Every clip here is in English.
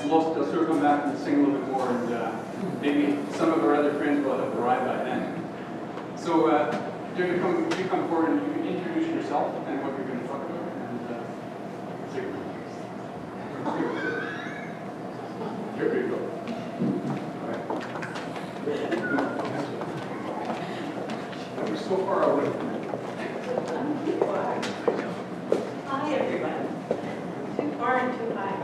most will circle back and sing a little bit more, and maybe some of our other friends will have arrived by then. So, you come forward and you can introduce yourself and what you're going to talk about. And here we go. All right. We're so far away. Hi, everyone. Too far and too high.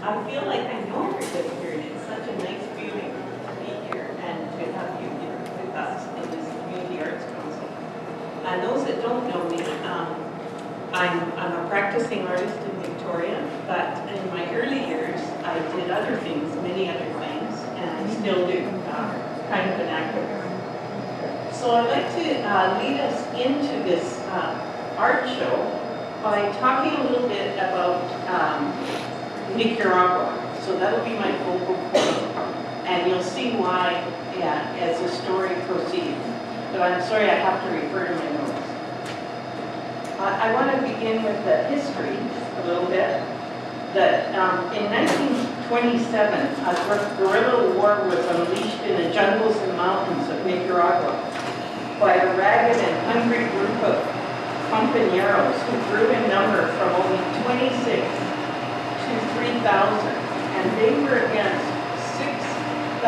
I feel like I know everybody here, and it's such a nice feeling to be here and to have you here with us in this Community Arts Council. And those that don't know me, I'm a practicing artist in Victoria, but in my early years, I did other things, many other things, and I still do, kind of an actor. So I'd like to lead us into this art show by talking a little bit about Nicaragua. So that'll be my focal point, and you'll see why as the story proceeds. But I'm sorry, I have to refer to my notes. I want to begin with the history a little bit. That in 1927, a guerrilla war was unleashed in the jungles and mountains of Nicaragua by a ragged and hungry group of compañeros who grew in number from only 26 to 3,000, and they were against 6,000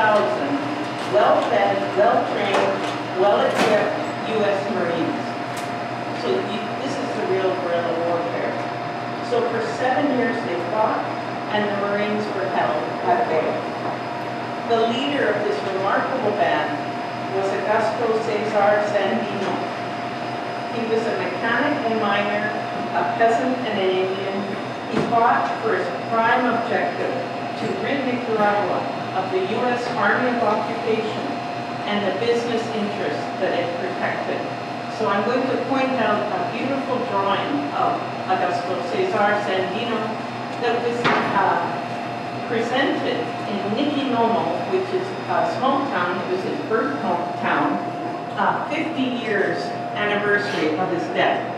well-fed, well-trained, well-equipped U.S. Marines. So this is the real guerrilla warfare. So for 7 years they fought, and the Marines were held at bay. The leader of this remarkable band was Augusto Cesar Sandino. He was a mechanic and miner, a peasant and an Indian. He fought for his prime objective to rid Nicaragua of the U.S. Army of Occupation and the business interests that it protected. So I'm going to point out a beautiful drawing of Augusto Cesar Sandino that was presented in Niquinomo, which is a small town. It was his birth hometown, 50 years anniversary of his death.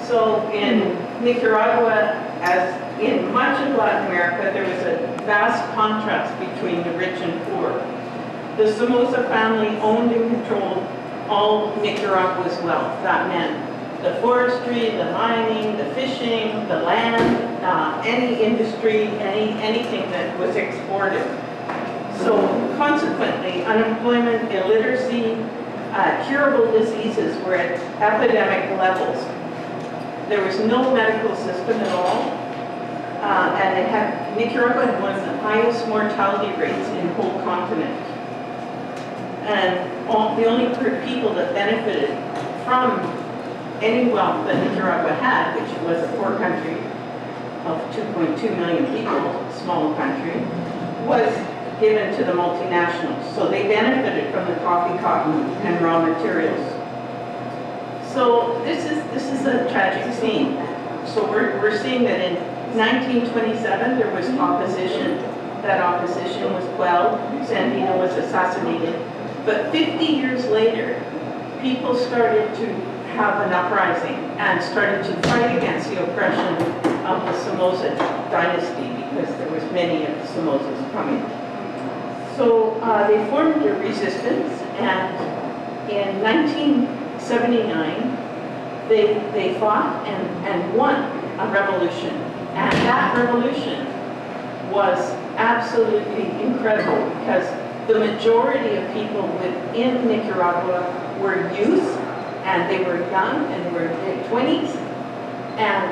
So in Nicaragua, as in much of Latin America, there was a vast contrast between the rich and poor. The Somoza family owned and controlled all Nicaragua's wealth. That meant the forestry, the mining, the fishing, the land, any industry, anything that was exported. So consequently, unemployment, illiteracy, curable diseases were at epidemic levels. There was no medical system at all, and Nicaragua had one of the highest mortality rates in the whole continent. And the only people that benefited from any wealth that Nicaragua had, which was a poor country of 2.2 million people, small country, was given to the multinationals. So they benefited from the coffee, cotton, and raw materials. So this is a tragic scene. So we're seeing that in 1927 there was opposition. That opposition was quelled. Sandino was assassinated. But 50 years later, people started to have an uprising and started to fight against the oppression of the Somoza dynasty, because there was many of the Somozas coming. So they formed a resistance, and in 1979, they fought and won a revolution. And that revolution was absolutely incredible, because the majority of people within Nicaragua were youth, and they were young, and they were in their 20s. And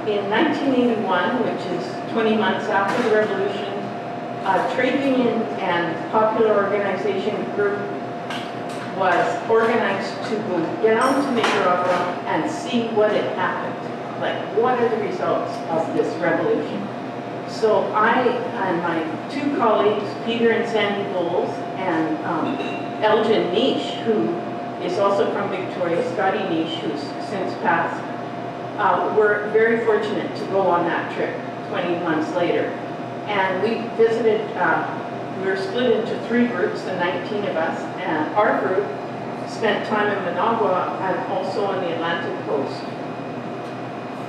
in 1981, which is 20 months after the revolution, a trade union and popular organization group was organized to go down to Nicaragua and see what had happened. Like, what are the results of this revolution? So I and my two colleagues, Peter and Sandy Bowles, and Elgin Niche, who is also from Victoria, Scotty Niche, who's since passed, were very fortunate to go on that trip 20 months later. And we visited, we were split into 3 groups, the 19 of us, and our group spent time in Managua and also on the Atlantic coast.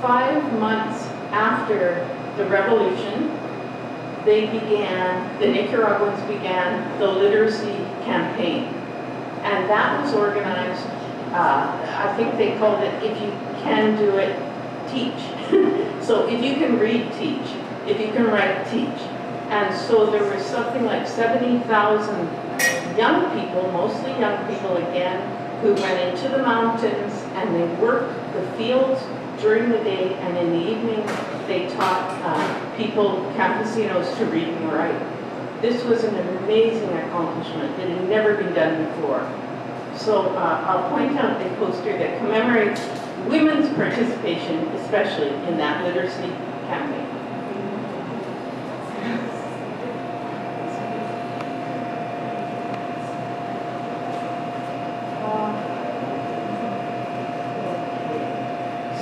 5 months after the revolution, the Nicaraguans began the literacy campaign. And that was organized, I think they called it, if you can do it, teach. So if you can read, teach. If you can write, teach. And so there was something like 70,000 young people, mostly young people again, who went into the mountains and they worked the fields during the day, and in the evening they taught people, campesinos, to read and write. This was an amazing accomplishment. It had never been done before. So I'll point out a poster that commemorates women's participation, especially in that literacy campaign.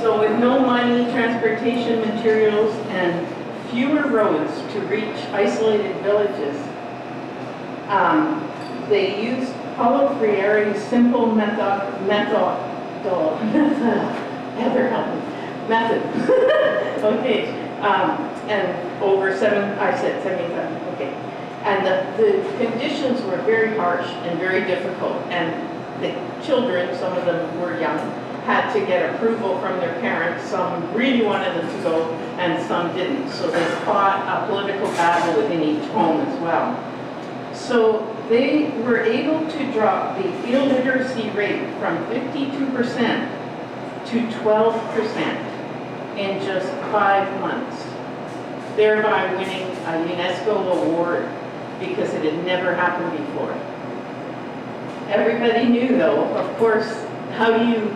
So with no money, transportation materials, and fewer roads to reach isolated villages, they used Paulo Freire's simple method. Okay, and over I said 7,000, okay. And the conditions were very harsh and very difficult, and the children, some of them were young, had to get approval from their parents. Some really wanted them to go, and some didn't. So they fought a political battle within each home as well. So they were able to drop the field literacy rate from 52% to 12% in just 5 months, thereby winning a UNESCO award because it had never happened before. Everybody knew, though, of course, how do you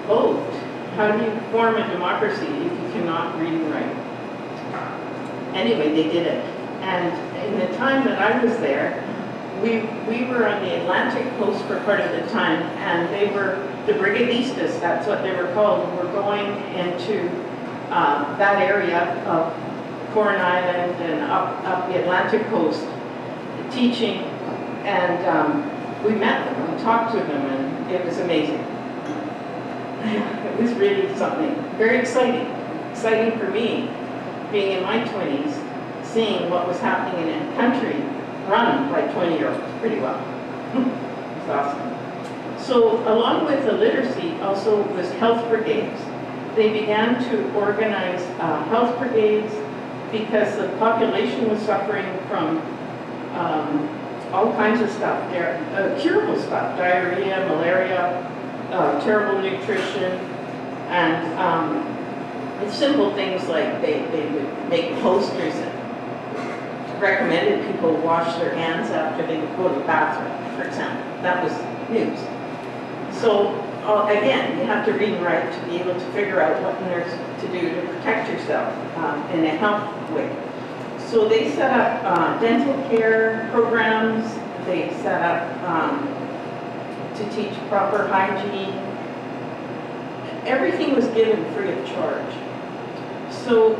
vote? How do you form a democracy if you cannot read and write? Anyway, they did it. And in the time that I was there, we were on the Atlantic coast for part of the time, and they were, the brigadistas, that's what they were called, were going into that area of Corn Island and up the Atlantic coast, teaching, and we met them, we talked to them, and it was amazing. It was really something very exciting for me, being in my 20s, seeing what was happening in a country run by 20-year-olds pretty well. It was awesome. So along with the literacy also was health brigades. They began to organize health brigades because the population was suffering from all kinds of stuff, curable stuff, diarrhea, malaria, terrible nutrition, and simple things like they would make posters that recommended people wash their hands after they would go to the bathroom, for example. That was news. So again, you have to read and write to be able to figure out what on earth to do to protect yourself in a health way. So they set up dental care programs. They set up to teach proper hygiene. Everything was given free of charge. So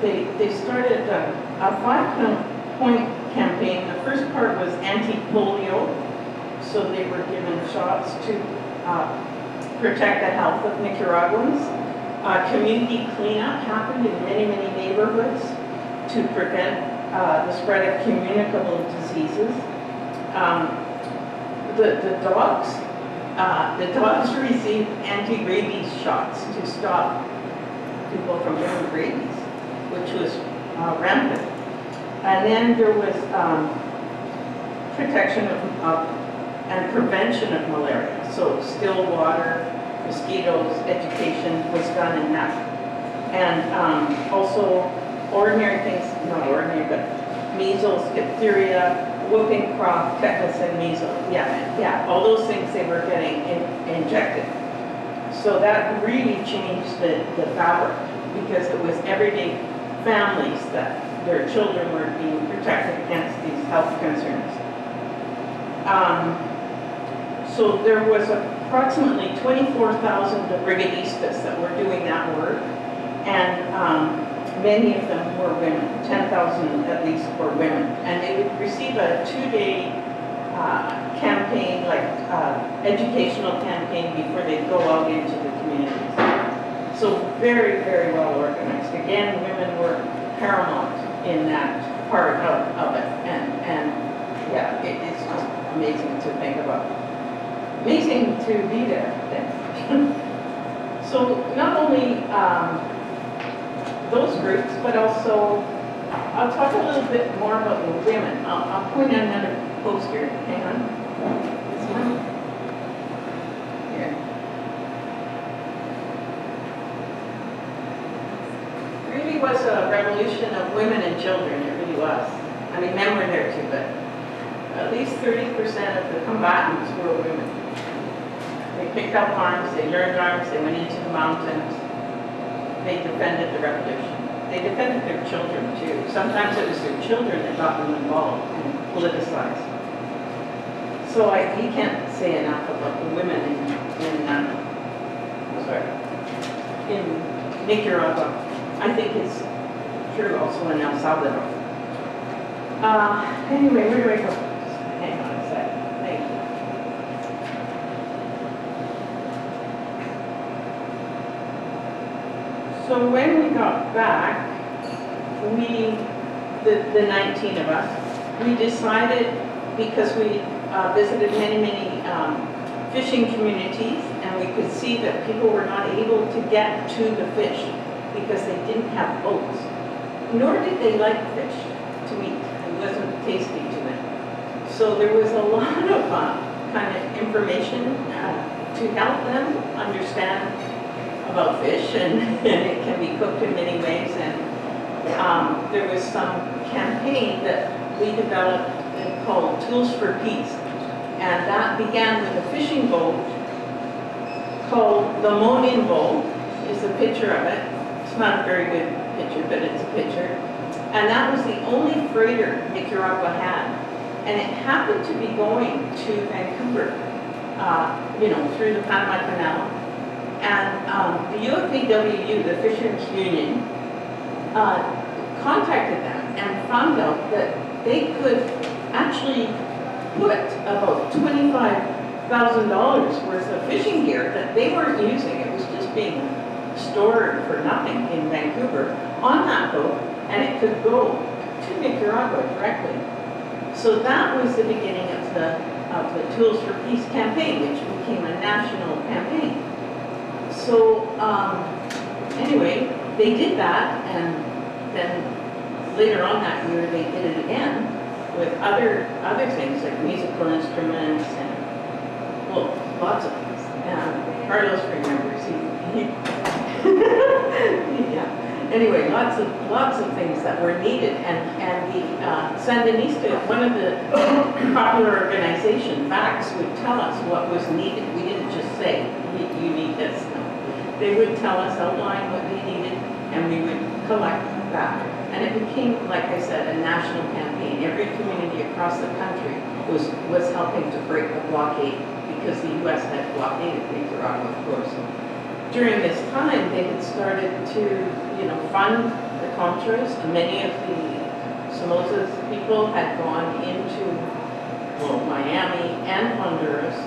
they started a 5-point campaign. The first part was anti-polio. So they were given shots to protect the health of Nicaraguans. Community cleanup happened in many, many neighborhoods to prevent the spread of communicable diseases. The dogs received anti-rabies shots to stop people from getting rabies, which was rampant. And then there was protection of and prevention of malaria. So still water, mosquitoes, education was done in that. And also ordinary things, not ordinary, but measles, diphtheria, whooping cough, tetanus, and measles. Yeah, all those things they were getting injected. So that really changed the fabric, because it was everyday families that their children were being protected against these health concerns. So there was approximately 24,000 brigadistas that were doing that work, and many of them were women. 10,000 at least were women, and they would receive a 2-day campaign, like educational campaign before they go out into the communities. So very, very well organized. Again, women were paramount in that part of it. And yeah, it's just amazing to think about. Amazing to be there then. So not only those groups, but also, I'll talk a little bit more about the women. I'll point out another poster. Hang on. This one. Here. It really was a revolution of women and children. It really was. I mean, men were there too, but at least 30% of the combatants were women. They picked up arms, they learned arms, they went into the mountains, they defended the revolution. They defended their children too. Sometimes it was their children that got them involved and politicized. So you can't say enough about the women in Nicaragua. I think it's true also in El Salvador. Anyway, where do I go? Hang on a sec. Thank you. So when we got back, the 19 of us, we decided, because we visited many fishing communities, and we could see that people were not able to get to the fish because they didn't have boats, nor did they like fish to eat. It wasn't tasty to them. So there was a lot of kind of information to help them understand about fish, and it can be cooked in many ways. And there was some campaign that we developed called Tools for Peace, and that began with a fishing boat called the Monin boat. Is a picture of it. It's not a very good picture, but it's a picture. And that was the only freighter Nicaragua had, and it happened to be going to Vancouver, through the Panama Canal. And the UFAWU, the Fishermen's Union, contacted them and found out that they could actually put about $25,000 worth of fishing gear that they weren't using. It was just being stored for nothing in Vancouver on that boat, and it could go to Nicaragua directly. So that was the beginning of the Tools for Peace campaign, which became a national campaign. So anyway, they did that, and then later on that year they did it again with other things like musical instruments and, well, lots of things. Carlos remembers. Yeah. Anyway, lots of things that were needed, and the Sandinista, one of the popular organization, VAX, would tell us what was needed. We didn't just say, you need this. No. They would tell us, outline what they needed, and we would collect that. And it became, like I said, a national campaign. Every community across the country was helping to break the blockade, because the U.S. had blockaded Nicaragua, of course. During this time, they had started to, fund the Contras. Many of the Somoza's people had gone into, Miami and Honduras,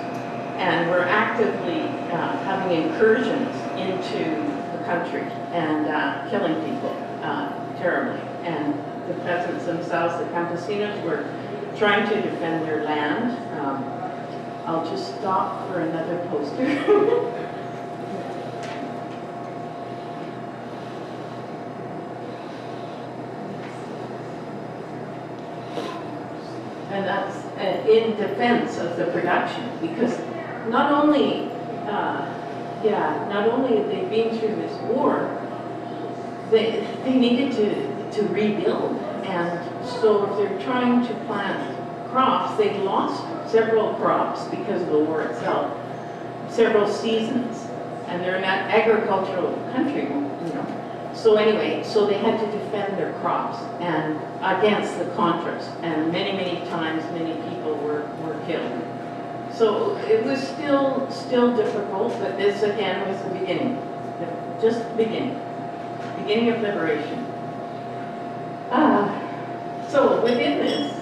and were actively having incursions into the country and killing people terribly. And the peasants themselves, the campesinos, were trying to defend their land. I'll just stop for another poster. And that's in defense of the production, because not only had they been through this war, they needed to rebuild. And so if they're trying to plant crops, they lost several crops because of the war itself, several seasons, and they're an agricultural country, So anyway, so they had to defend their crops and against the Contras, and many times many people were killed. So it was still difficult, but this again was the beginning, just the beginning of liberation. So within this,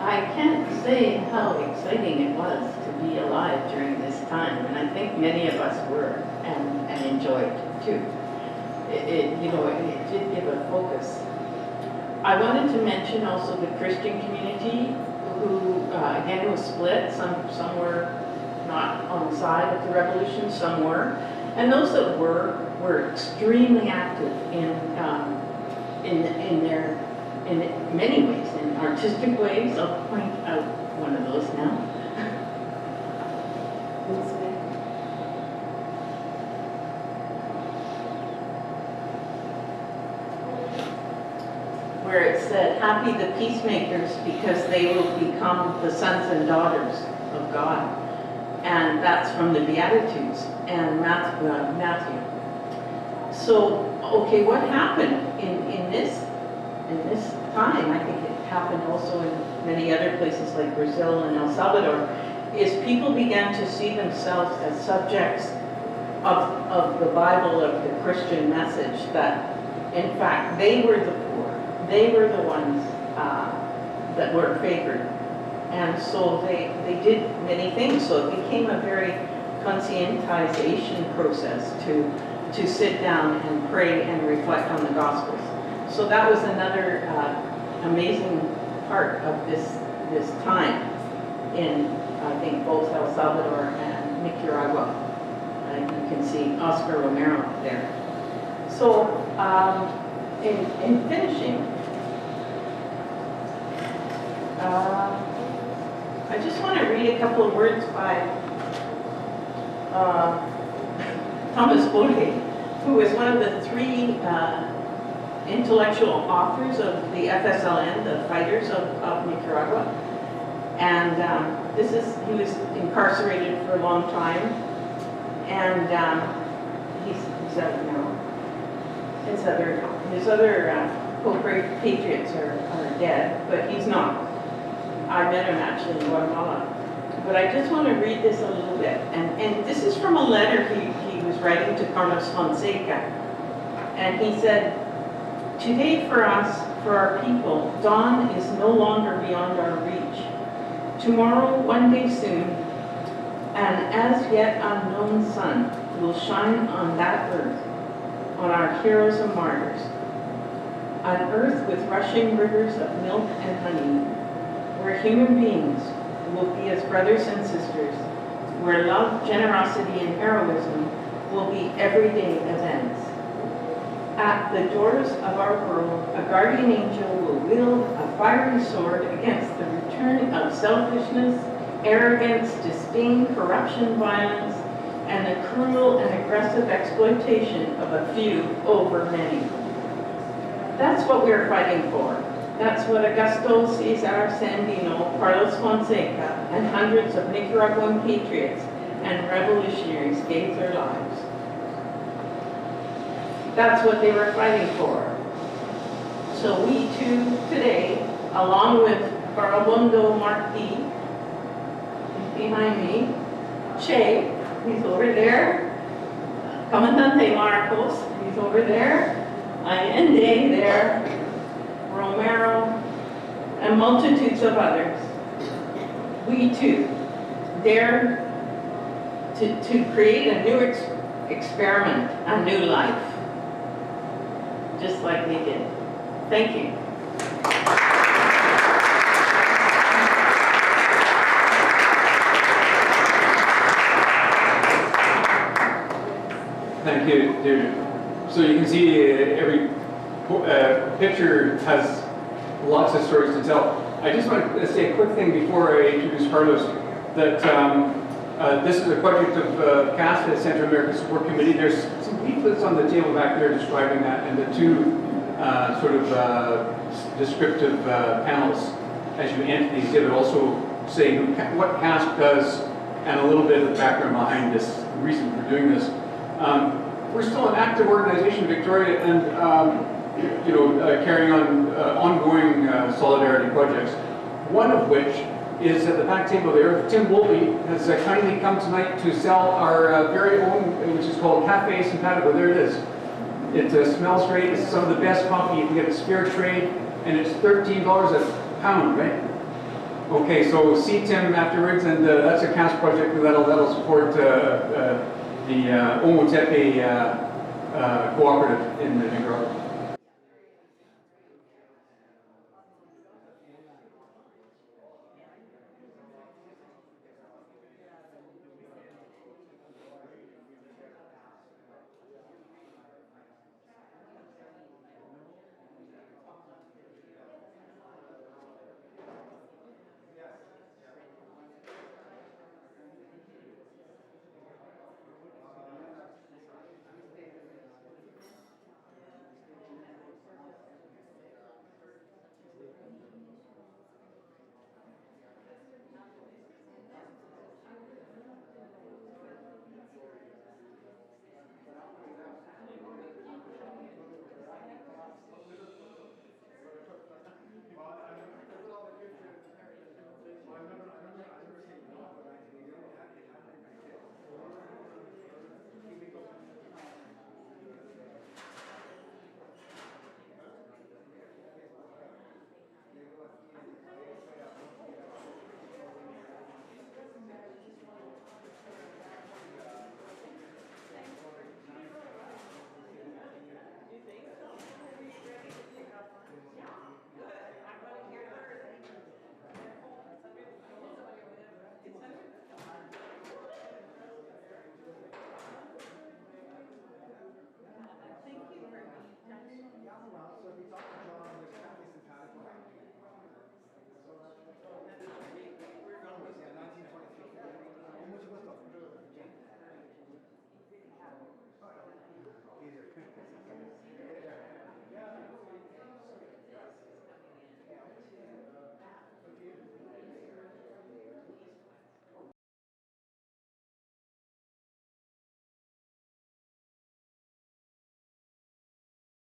I can't say how exciting it was to be alive during this time, and I think many of us were and enjoyed too. It did give a focus. I wanted to mention also the Christian community, who again was split. Some were not on the side of the revolution, some were, and those that were extremely active in many ways, in artistic ways. I'll point out one of those now. Where it said, "Happy the peacemakers, because they will become the sons and daughters of God." And that's from the Beatitudes and Matthew. So, okay, what happened in this time? I think it happened also in many other places like Brazil and El Salvador, is people began to see themselves as subjects of the Bible, of the Christian message, that in fact they were the poor. They were the ones that were favored. And so they did many things. So it became a very conscientization process to sit down and pray and reflect on the Gospels. So that was another amazing part of this time in, I think, both El Salvador and Nicaragua. You can see Oscar Romero there. So in finishing, I just want to read a couple of words by Thomas Borge, who is one of the three intellectual authors of the FSLN, the Fighters of Nicaragua. And he was incarcerated for a long time, and he's out now. His other co-patriots are dead, but he's not. I met him actually in Guatemala. But I just want to read this a little bit. And this is from a letter he was writing to Carlos Fonseca. And he said, "Today for us, for our people, dawn is no longer beyond our reach. Tomorrow, one day soon, an as yet unknown sun will shine on that earth, on our heroes and martyrs. An earth with rushing rivers of milk and honey, where human beings will be as brothers and sisters, where love, generosity, and heroism will be everyday events. At the doors of our world, a guardian angel will wield a fiery sword against the return of selfishness, arrogance, disdain, corruption, violence, and the cruel and aggressive exploitation of a few over many." That's what we're fighting for. That's what Augusto Cesar Sandino, Carlos Fonseca, and hundreds of Nicaraguan patriots and revolutionaries gave their lives. That's what they were fighting for. So we too, today, along with Farabundo Marti, behind me, Che, he's over there, Comandante Marcos, he's over there, Allende there, Romero, and multitudes of others, we too dare to create a new experiment, a new life, just like they did. Thank you. Thank you, David. So you can see every picture has lots of stories to tell. I just want to say a quick thing before I introduce Carlos, that this is a project of CAST, the Central American Support Committee. There's some leaflets on the table back there describing that, and the two sort of descriptive panels as you enter the exhibit also say what CAST does and a little bit of the background behind this, the reason for doing this. We're still an active organization, Victoria, and carrying on ongoing solidarity projects. One of which is at the back table there. Tim Bolby has kindly come tonight to sell our very own, which is called Cafe Simpatico. There it is. It smells great. It's some of the best coffee. You can get a spare trade, and it's $13 a pound, right? Okay, so see Tim afterwards, and that's a CAS project that'll support the Omotepe cooperative in Nicaragua.